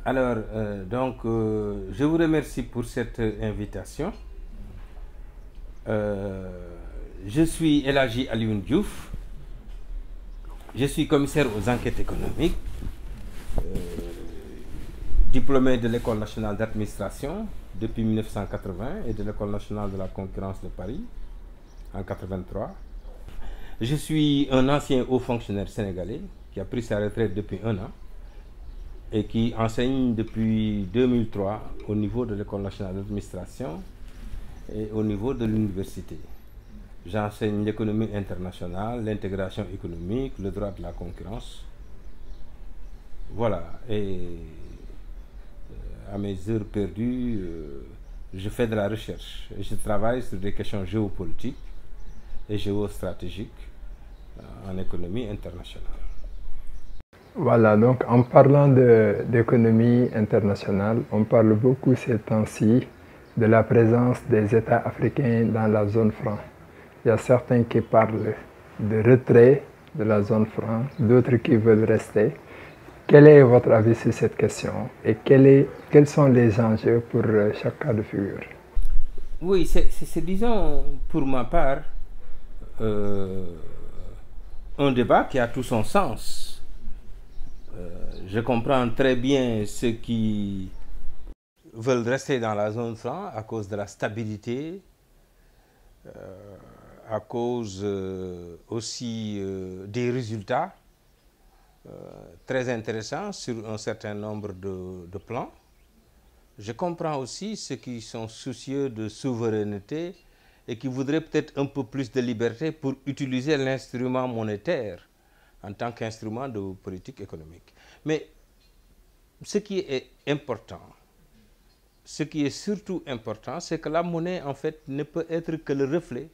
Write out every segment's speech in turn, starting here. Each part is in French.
Alors, je vous remercie pour cette invitation. Je suis El Hadji Alioune Diouf. Je suis commissaire aux enquêtes économiques, diplômé de l'École nationale d'administration depuis 1980 et de l'École nationale de la concurrence de Paris en 1983. Je suis un ancien haut fonctionnaire sénégalais qui a pris sa retraite depuis 1 an et qui enseigne depuis 2003 au niveau de l'École nationale d'administration et au niveau de l'université. J'enseigne l'économie internationale, l'intégration économique, le droit de la concurrence. Voilà, et à mes heures perdues, je fais de la recherche. Je travaille sur des questions géopolitiques et géostratégiques en économie internationale. Voilà, donc en parlant d'économie internationale, on parle beaucoup ces temps-ci de la présence des États africains dans la zone franc. Il y a certains qui parlent de retrait de la zone franc, d'autres qui veulent rester. Quel est votre avis sur cette question et quels sont les enjeux pour chaque cas de figure? Oui, c'est disons, pour ma part, un débat qui a tout son sens. Je comprends très bien ceux qui veulent rester dans la zone franc à cause de la stabilité, à cause aussi des résultats très intéressants sur un certain nombre de plans. Je comprends aussi ceux qui sont soucieux de souveraineté et qui voudraient peut-être un peu plus de liberté pour utiliser l'instrument monétaire en tant qu'instrument de politique économique. Mais ce qui est important, ce qui est surtout important, c'est que la monnaie, en fait, ne peut être que le reflet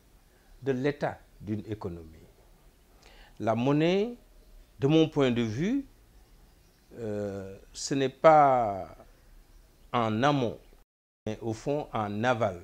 de l'état d'une économie. La monnaie, de mon point de vue, ce n'est pas en amont, mais au fond en aval.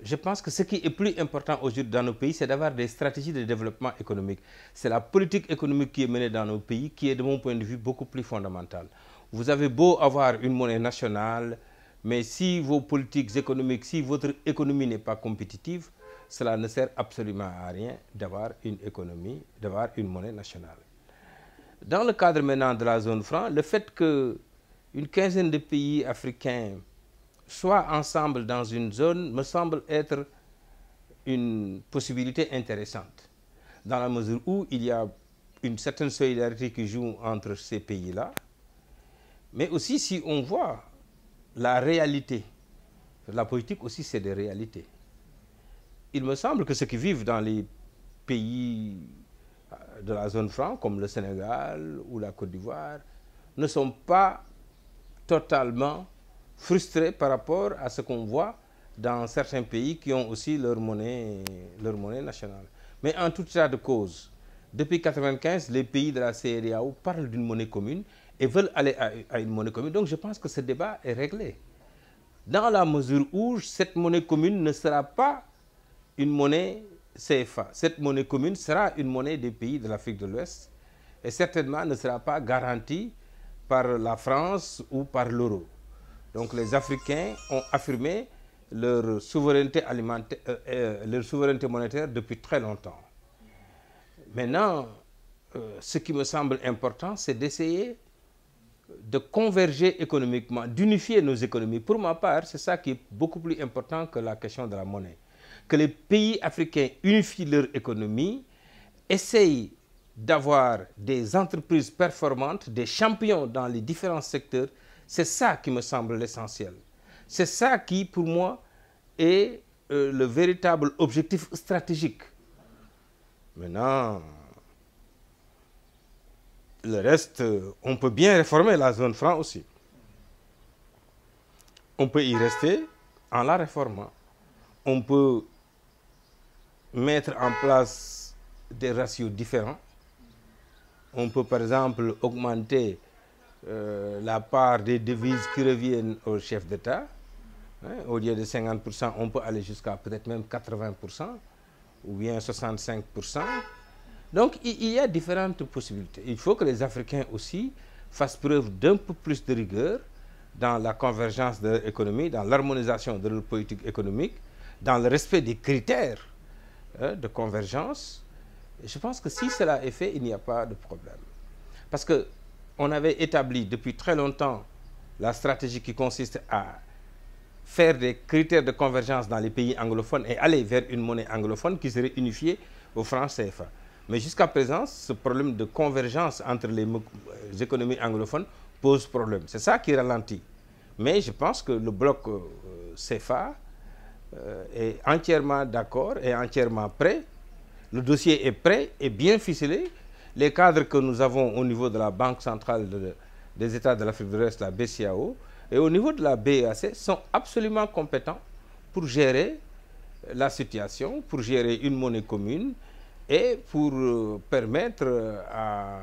Je pense que ce qui est plus important aujourd'hui dans nos pays, c'est d'avoir des stratégies de développement économique. C'est la politique économique qui est menée dans nos pays qui est, de mon point de vue, beaucoup plus fondamentale. Vous avez beau avoir une monnaie nationale, mais si vos politiques économiques, si votre économie n'est pas compétitive, cela ne sert absolument à rien d'avoir une économie, d'avoir une monnaie nationale. Dans le cadre maintenant de la zone franc, le fait qu'une quinzaine de pays africains soient ensemble dans une zone me semble être une possibilité intéressante, dans la mesure où il y a une certaine solidarité qui joue entre ces pays-là, mais aussi si on voit la réalité, la politique aussi c'est des réalités. Il me semble que ceux qui vivent dans les pays de la zone franc, comme le Sénégal ou la Côte d'Ivoire, ne sont pas totalement frustrés par rapport à ce qu'on voit dans certains pays qui ont aussi leur monnaie nationale. Mais en tout état de cause, depuis 1995, les pays de la CEDEAO parlent d'une monnaie commune et veulent aller à une monnaie commune. Donc je pense que ce débat est réglé. Dans la mesure où cette monnaie commune ne sera pas une monnaie CFA. Cette monnaie commune sera une monnaie des pays de l'Afrique de l'Ouest et certainement ne sera pas garantie par la France ou par l'euro. Donc les Africains ont affirmé leur souveraineté alimentaire, leur souveraineté monétaire depuis très longtemps. Maintenant, ce qui me semble important, c'est d'essayer de converger économiquement, d'unifier nos économies. Pour ma part, c'est ça qui est beaucoup plus important que la question de la monnaie. Que les pays africains unifient leur économie, essayent d'avoir des entreprises performantes, des champions dans les différents secteurs. C'est ça qui me semble l'essentiel. C'est ça qui, pour moi, est le véritable objectif stratégique. Maintenant, le reste, on peut bien réformer la zone franc aussi. On peut y rester en la réformant. On peut mettre en place des ratios différents. On peut, par exemple, augmenter la part des devises qui reviennent au chef d'État. Au lieu de 50%, on peut aller jusqu'à peut-être même 80% ou bien 65%. Donc, il y a différentes possibilités. Il faut que les Africains aussi fassent preuve d'un peu plus de rigueur dans la convergence de leur économie, dans l'harmonisation de leur politique économique, dans le respect des critères de convergence. Et je pense que si cela est fait, il n'y a pas de problème. Parce qu'on avait établi depuis très longtemps la stratégie qui consiste à faire des critères de convergence dans les pays anglophones et aller vers une monnaie anglophone qui serait unifiée au franc CFA. Mais jusqu'à présent, ce problème de convergence entre les économies anglophones pose problème. C'est ça qui ralentit. Mais je pense que le bloc CFA est entièrement d'accord et entièrement prêt. Le dossier est prêt et bien ficelé. Les cadres que nous avons au niveau de la Banque centrale des États de l'Afrique de l'Ouest, la BCEAO, et au niveau de la BEAC sont absolument compétents pour gérer la situation, pour gérer une monnaie commune et pour permettre à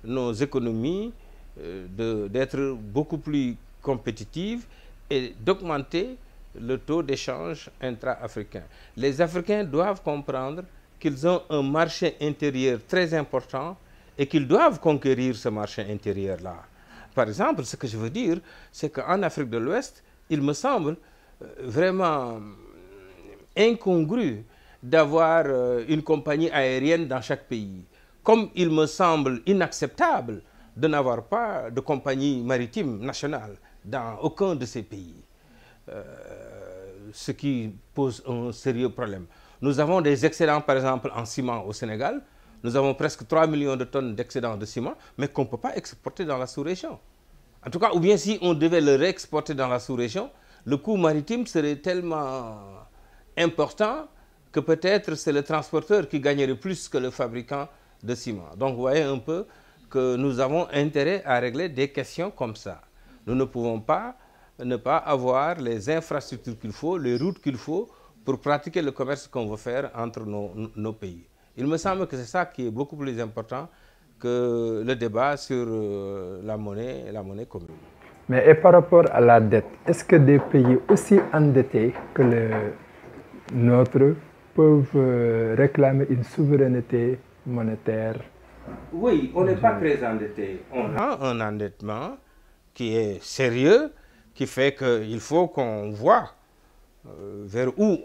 nos économies d'être beaucoup plus compétitives et d'augmenter le taux d'échange intra-africain. Les Africains doivent comprendre qu'ils ont un marché intérieur très important et qu'ils doivent conquérir ce marché intérieur-là. Par exemple, ce que je veux dire, c'est qu'en Afrique de l'Ouest, il me semble vraiment incongru d'avoir une compagnie aérienne dans chaque pays. Comme il me semble inacceptable de n'avoir pas de compagnie maritime nationale dans aucun de ces pays. Ce qui pose un sérieux problème. Nous avons des excédents, par exemple, en ciment au Sénégal. Nous avons presque 3 millions de tonnes d'excédents de ciment, mais qu'on ne peut pas exporter dans la sous-région. En tout cas, ou bien si on devait le réexporter dans la sous-région, le coût maritime serait tellement important que peut-être c'est le transporteur qui gagnerait plus que le fabricant de ciment. Donc vous voyez un peu que nous avons intérêt à régler des questions comme ça. Nous ne pouvons pas ne pas avoir les infrastructures qu'il faut, les routes qu'il faut pour pratiquer le commerce qu'on veut faire entre nos pays. Il me semble que c'est ça qui est beaucoup plus important que le débat sur la monnaie commune. Mais et par rapport à la dette, est-ce que des pays aussi endettés que le nôtre peuvent réclamer une souveraineté monétaire? Oui, on n'est pas très endetté. On a un endettement qui est sérieux, qui fait qu'il faut qu'on voit vers où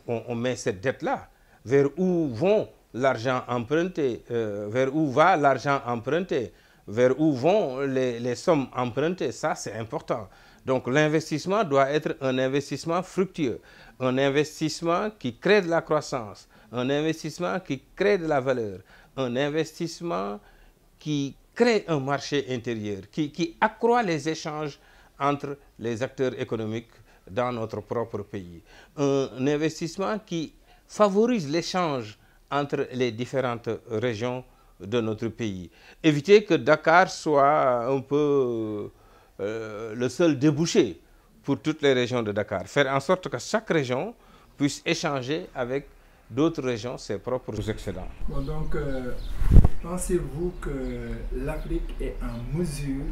on met cette dette-là, vers où vont l'argent emprunté, vers où va l'argent emprunté, vers où vont les sommes empruntées. Ça, c'est important. Donc l'investissement doit être un investissement fructueux, un investissement qui crée de la croissance, un investissement qui crée de la valeur, un investissement qui crée un marché intérieur, qui accroît les échanges entre les acteurs économiques dans notre propre pays. Un investissement qui favorise l'échange entre les différentes régions de notre pays. Éviter que Dakar soit un peu le seul débouché pour toutes les régions de Dakar. Faire en sorte que chaque région puisse échanger avec d'autres régions ses propres excédents. Bon, donc, pensez-vous que l'Afrique est en mesure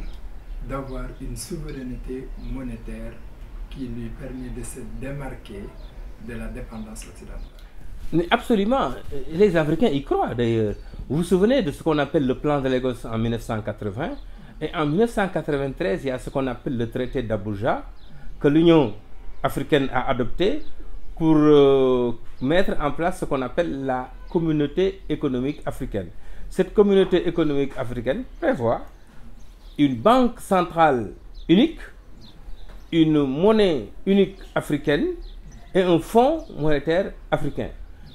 d'avoir une souveraineté monétaire qui lui permet de se démarquer de la dépendance occidentale? Mais absolument. Les Africains y croient d'ailleurs. Vous vous souvenez de ce qu'on appelle le plan de Lagos en 1980 et en 1993, il y a ce qu'on appelle le traité d'Abuja que l'Union africaine a adopté pour mettre en place ce qu'on appelle la communauté économique africaine. Cette communauté économique africaine prévoit une banque centrale unique, une monnaie unique africaine et un fonds monétaire africain.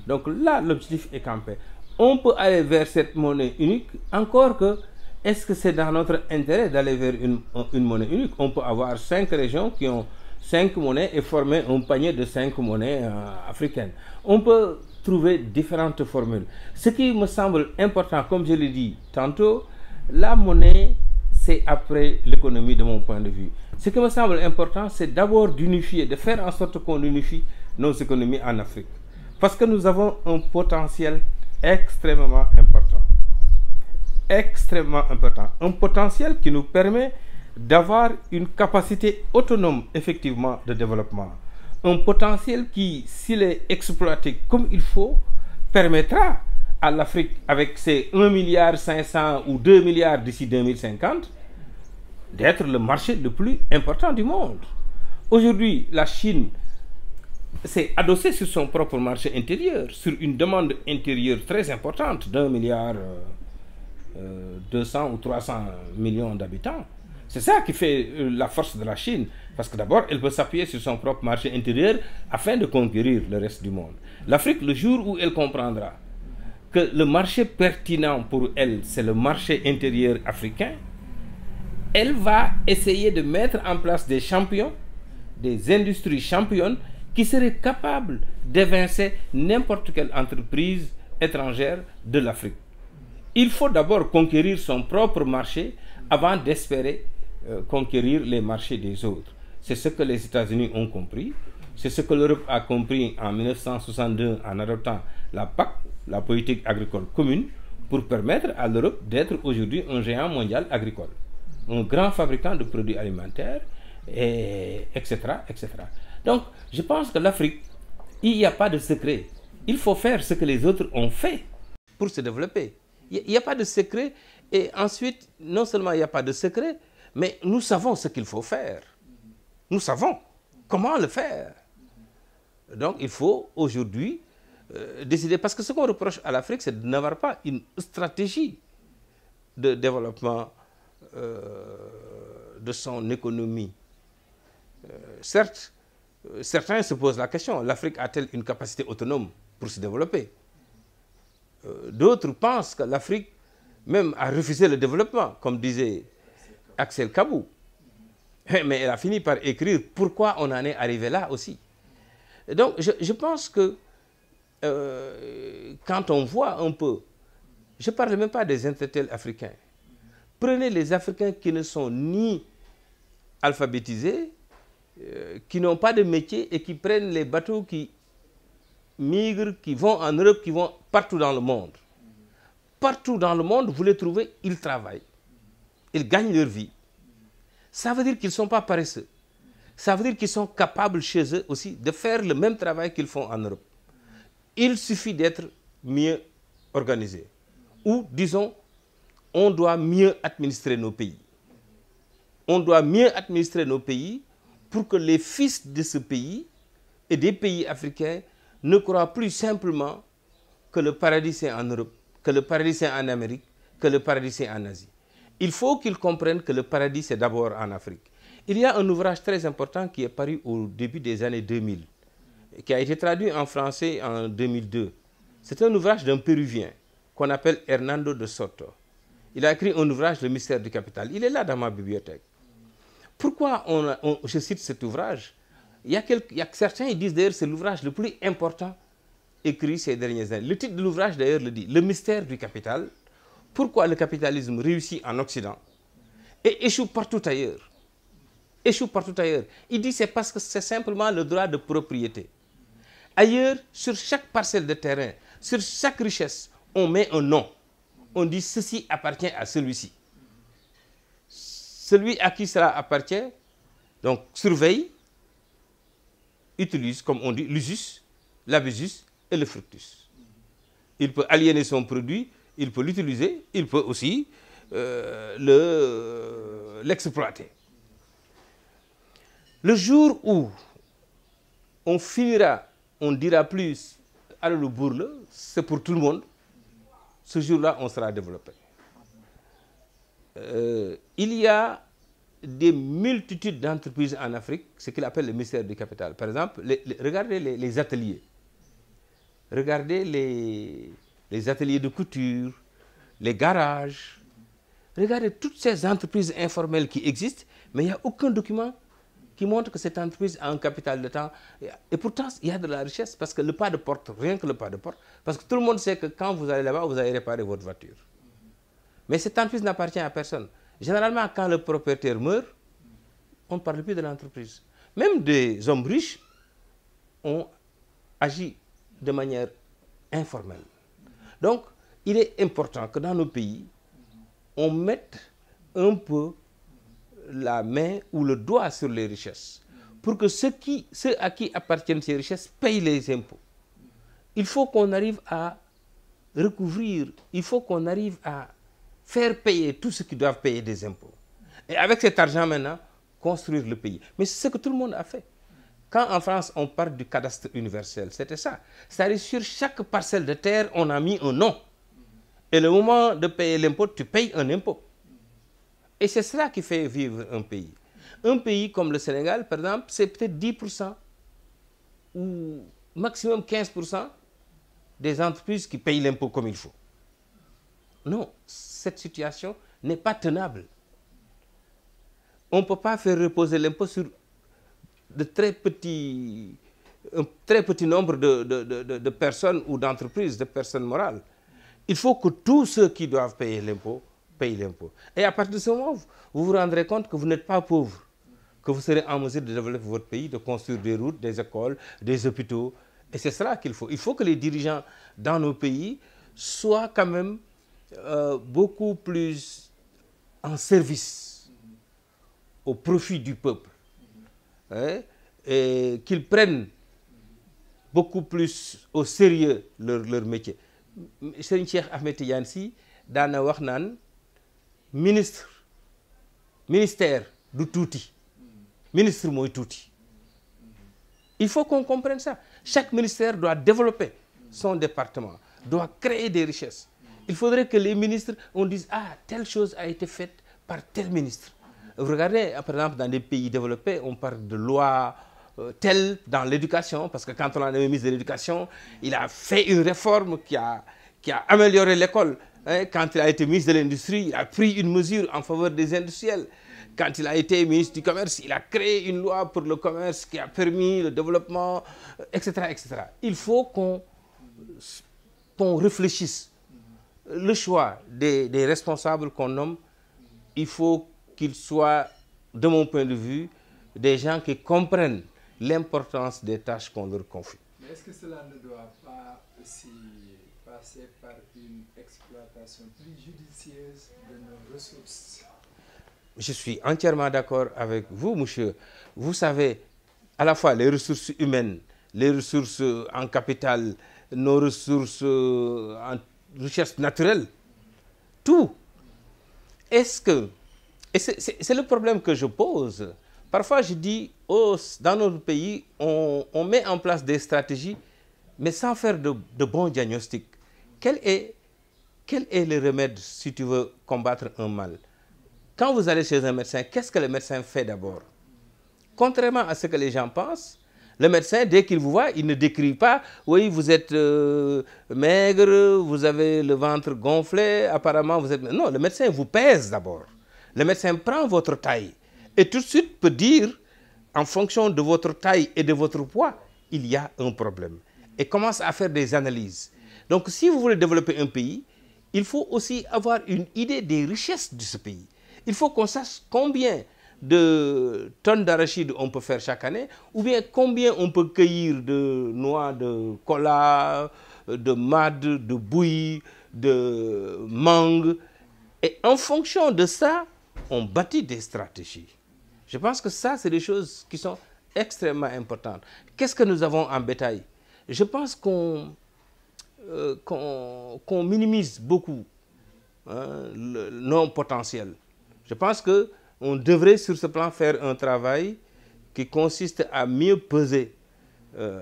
Donc là, l'objectif est campé. On peut aller vers cette monnaie unique, encore que, est-ce que c'est dans notre intérêt d'aller vers une monnaie unique? On peut avoir 5 régions qui ont 5 monnaies et former un panier de 5 monnaies africaines. On peut trouver différentes formules. Ce qui me semble important, comme je l'ai dit tantôt, la monnaie, c'est après l'économie de mon point de vue. Ce qui me semble important, c'est d'abord d'unifier, de faire en sorte qu'on unifie nos économies en Afrique. Parce que nous avons un potentiel extrêmement important. Extrêmement important. Un potentiel qui nous permet d'avoir une capacité autonome, effectivement, de développement. Un potentiel qui, s'il est exploité comme il faut, permettra à l'Afrique, avec ses 1,5 milliard ou 2 milliards d'ici 2050, d'être le marché le plus important du monde. Aujourd'hui, la Chine s'est adossée sur son propre marché intérieur, sur une demande intérieure très importante d'1 milliard 200 ou 300 millions d'habitants. C'est ça qui fait la force de la Chine, parce que d'abord, elle peut s'appuyer sur son propre marché intérieur afin de conquérir le reste du monde. L'Afrique, le jour où elle comprendra que le marché pertinent pour elle, c'est le marché intérieur africain, elle va essayer de mettre en place des champions, des industries championnes qui seraient capables d'évincer n'importe quelle entreprise étrangère de l'Afrique. Il faut d'abord conquérir son propre marché avant d'espérer conquérir les marchés des autres. C'est ce que les États-Unis ont compris, c'est ce que l'Europe a compris en 1962 en adoptant la PAC, la politique agricole commune, pour permettre à l'Europe d'être aujourd'hui un géant mondial agricole, un grand fabricant de produits alimentaires, etc., etc. Donc, je pense que l'Afrique, il n'y a pas de secret. Il faut faire ce que les autres ont fait pour se développer. Il n'y a pas de secret. Et ensuite, non seulement il n'y a pas de secret, mais nous savons ce qu'il faut faire. Nous savons comment le faire. Donc, il faut aujourd'hui décider. Parce que ce qu'on reproche à l'Afrique, c'est de n'avoir pas une stratégie de développement de son économie. Certes, certains se posent la question, l'Afrique a-t-elle une capacité autonome pour se développer? D'autres pensent que l'Afrique même a refusé le développement, comme disait Axel Kabou. Mais elle a fini par écrire pourquoi on en est arrivé là aussi. Et donc, je pense que quand on voit un peu, je ne parle même pas des intellectuels africains, prenez les Africains qui ne sont ni alphabétisés, qui n'ont pas de métier et qui prennent les bateaux qui migrent, qui vont en Europe, qui vont partout dans le monde. Partout dans le monde, vous les trouvez, ils travaillent. Ils gagnent leur vie. Ça veut dire qu'ils ne sont pas paresseux. Ça veut dire qu'ils sont capables chez eux aussi de faire le même travail qu'ils font en Europe. Il suffit d'être mieux organisé. Ou, disons, on doit mieux administrer nos pays. On doit mieux administrer nos pays pour que les fils de ce pays et des pays africains ne croient plus simplement que le paradis c'est en Europe, que le paradis c'est en Amérique, que le paradis c'est en Asie. Il faut qu'ils comprennent que le paradis c'est d'abord en Afrique. Il y a un ouvrage très important qui est paru au début des années 2000, qui a été traduit en français en 2002. C'est un ouvrage d'un Péruvien qu'on appelle Hernando de Soto. Il a écrit un ouvrage, Le mystère du capital. Il est là dans ma bibliothèque. Pourquoi je cite cet ouvrage? Il y a certains qui disent d'ailleurs que c'est l'ouvrage le plus important écrit ces dernières années. Le titre de l'ouvrage d'ailleurs le dit, Le mystère du capital. Pourquoi le capitalisme réussit en Occident et échoue partout ailleurs? Échoue partout ailleurs. Il dit c'est parce que c'est simplement le droit de propriété. Ailleurs, sur chaque parcelle de terrain, sur chaque richesse, on met un nom. On dit ceci appartient à celui-ci. Celui à qui cela appartient, donc surveille, utilise, comme on dit, l'usus, l'abusus et le fructus. Il peut aliéner son produit, il peut l'utiliser, il peut aussi l'exploiter. Le jour où on finira, on dira plus, alors le bourle, c'est pour tout le monde, ce jour-là, on sera développé. Il y a des multitudes d'entreprises en Afrique, ce qu'il appelle le mystère du capital. Par exemple, regardez les ateliers. Regardez les ateliers de couture, les garages. Regardez toutes ces entreprises informelles qui existent, mais il n'y a aucun document qui montre que cette entreprise a un capital de temps. Et pourtant, il y a de la richesse, parce que le pas de porte, rien que le pas de porte, parce que tout le monde sait que quand vous allez là-bas, vous allez réparer votre voiture. Mais cette entreprise n'appartient à personne. Généralement, quand le propriétaire meurt, on ne parle plus de l'entreprise. Même des hommes riches ont agi de manière informelle. Donc, il est important que dans nos pays, on mette un peu la main ou le doigt sur les richesses pour que ceux à qui appartiennent ces richesses payent les impôts. Il faut qu'on arrive à recouvrir, il faut qu'on arrive à faire payer tous ceux qui doivent payer des impôts. Et avec cet argent maintenant, construire le pays. Mais c'est ce que tout le monde a fait. Quand en France, on parle du cadastre universel, c'était ça. C'est-à-dire sur chaque parcelle de terre, on a mis un nom. Et le moment de payer l'impôt, tu payes un impôt. Et c'est cela qui fait vivre un pays. Un pays comme le Sénégal, par exemple, c'est peut-être 10% ou maximum 15% des entreprises qui payent l'impôt comme il faut. Non, cette situation n'est pas tenable. On ne peut pas faire reposer l'impôt sur un très petit nombre de personnes ou d'entreprises, de personnes morales. Il faut que tous ceux qui doivent payer l'impôt payent l'impôt. Et à partir de ce moment, vous vous rendrez compte que vous n'êtes pas pauvre, que vous serez en mesure de développer votre pays, de construire des routes, des écoles, des hôpitaux. Et c'est cela qu'il faut. Il faut que les dirigeants dans nos pays soient quand même beaucoup plus en service au profit du peuple. Hein, et qu'ils prennent beaucoup plus au sérieux leur métier. Serigne Cheikh Ahmed Tidiane Sy daana wax naan ministère du tuuti, ministre mooy tuuti. Il faut qu'on comprenne ça. Chaque ministère doit développer son département, doit créer des richesses. Il faudrait que les ministres, on dise, ah, telle chose a été faite par tel ministre. Vous regardez, par exemple, dans des pays développés, on parle de lois telles dans l'éducation, parce que quand on a le ministre de l'éducation, il a fait une réforme qui a amélioré l'école. Quand il a été ministre de l'Industrie, il a pris une mesure en faveur des industriels. Quand il a été ministre du Commerce, il a créé une loi pour le commerce qui a permis le développement, etc., etc. Il faut qu'on réfléchisse. Le choix des responsables qu'on nomme, il faut qu'ils soient, de mon point de vue, des gens qui comprennent l'importance des tâches qu'on leur confie. Mais est-ce que cela ne doit pas aussi passer par une exploitation plus judicieuse de nos ressources? Je suis entièrement d'accord avec vous, monsieur. Vous savez, à la fois les ressources humaines, les ressources en capital, nos ressources en richesse naturelle, tout. Est-ce que... Et c'est le problème que je pose. Parfois, je dis, oh, dans notre pays, on met en place des stratégies, mais sans faire de bons diagnostics. Quel est le remède si tu veux combattre un mal? Quand vous allez chez un médecin, qu'est-ce que le médecin fait d'abord? Contrairement à ce que les gens pensent, le médecin, dès qu'il vous voit, il ne décrit pas, oui, vous êtes maigre, vous avez le ventre gonflé, apparemment vous êtes... Non, le médecin vous pèse d'abord. Le médecin prend votre taille et tout de suite peut dire, en fonction de votre taille et de votre poids, il y a un problème. Et commence à faire des analyses. Donc, si vous voulez développer un pays, il faut aussi avoir une idée des richesses de ce pays. Il faut qu'on sache combien de tonnes d'arachides on peut faire chaque année, ou bien combien on peut cueillir de noix de cola, de mad, de bouillie, de mangue. Et en fonction de ça, on bâtit des stratégies. Je pense que ça, c'est des choses qui sont extrêmement importantes. Qu'est-ce que nous avons en bétail? Je pense qu'on minimise beaucoup nos potentiels. Je pense qu'on devrait, sur ce plan, faire un travail qui consiste à mieux peser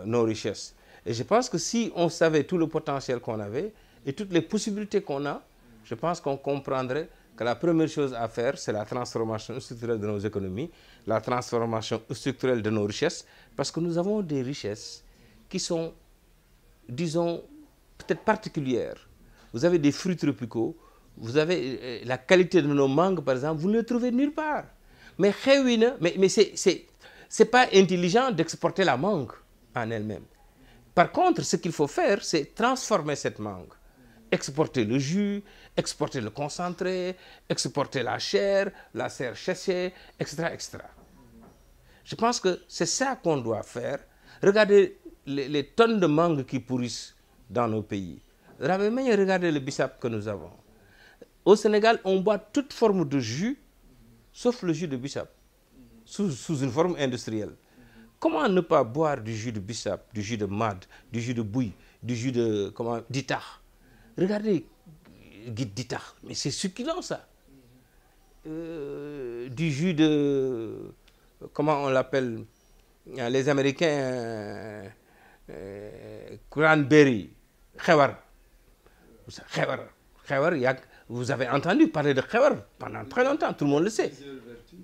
nos richesses. Et je pense que si on savait tout le potentiel qu'on avait et toutes les possibilités qu'on a, je pense qu'on comprendrait que la première chose à faire, c'est la transformation structurelle de nos économies, la transformation structurelle de nos richesses, parce que nous avons des richesses qui sont, disons, peut-être particulières. Vous avez des fruits tropicaux, vous avez la qualité de nos mangues, par exemple, vous ne les trouvez nulle part. Mais c'est pas intelligent d'exporter la mangue en elle-même. Par contre, ce qu'il faut faire, c'est transformer cette mangue. Exporter le jus, exporter le concentré, exporter la chair séchée, etc., etc. Je pense que c'est ça qu'on doit faire. Regardez les tonnes de mangue qui pourrissent dans nos pays. Regardez le bissap que nous avons. Au Sénégal, on boit toute forme de jus, sauf le jus de bissap, sous une forme industrielle. Comment ne pas boire du jus de bissap, du jus de mad, du jus de bouillie, du jus de d'itah? Regardez, guide d'itah, mais c'est succulent ça. du jus de, comment on l'appelle, les Américains, cranberry, khewar. Khewar, vous avez entendu parler de khewar pendant très longtemps, tout le monde le sait.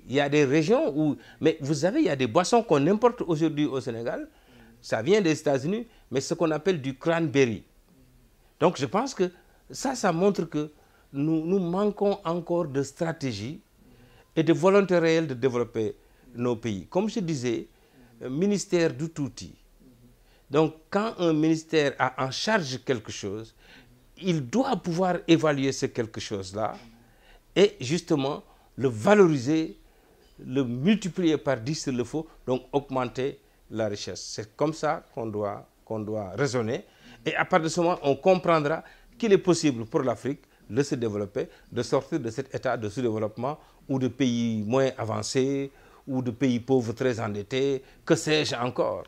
Il y a des régions où, mais vous savez, il y a des boissons qu'on importe aujourd'hui au Sénégal, ça vient des États-Unis, mais ce qu'on appelle du cranberry. Donc je pense que ça montre que nous manquons encore de stratégie et de volonté réelle de développer nos pays. Comme je disais, ministère du touti. Donc quand un ministère a en charge quelque chose, il doit pouvoir évaluer ce quelque chose-là et justement le valoriser, le multiplier par 10 s'il le faut, donc augmenter la richesse. C'est comme ça qu'on doit raisonner. Et à partir de ce moment, on comprendra qu'il est possible pour l'Afrique de se développer, de sortir de cet état de sous-développement ou de pays moins avancés ou de pays pauvres très endettés, que sais-je encore.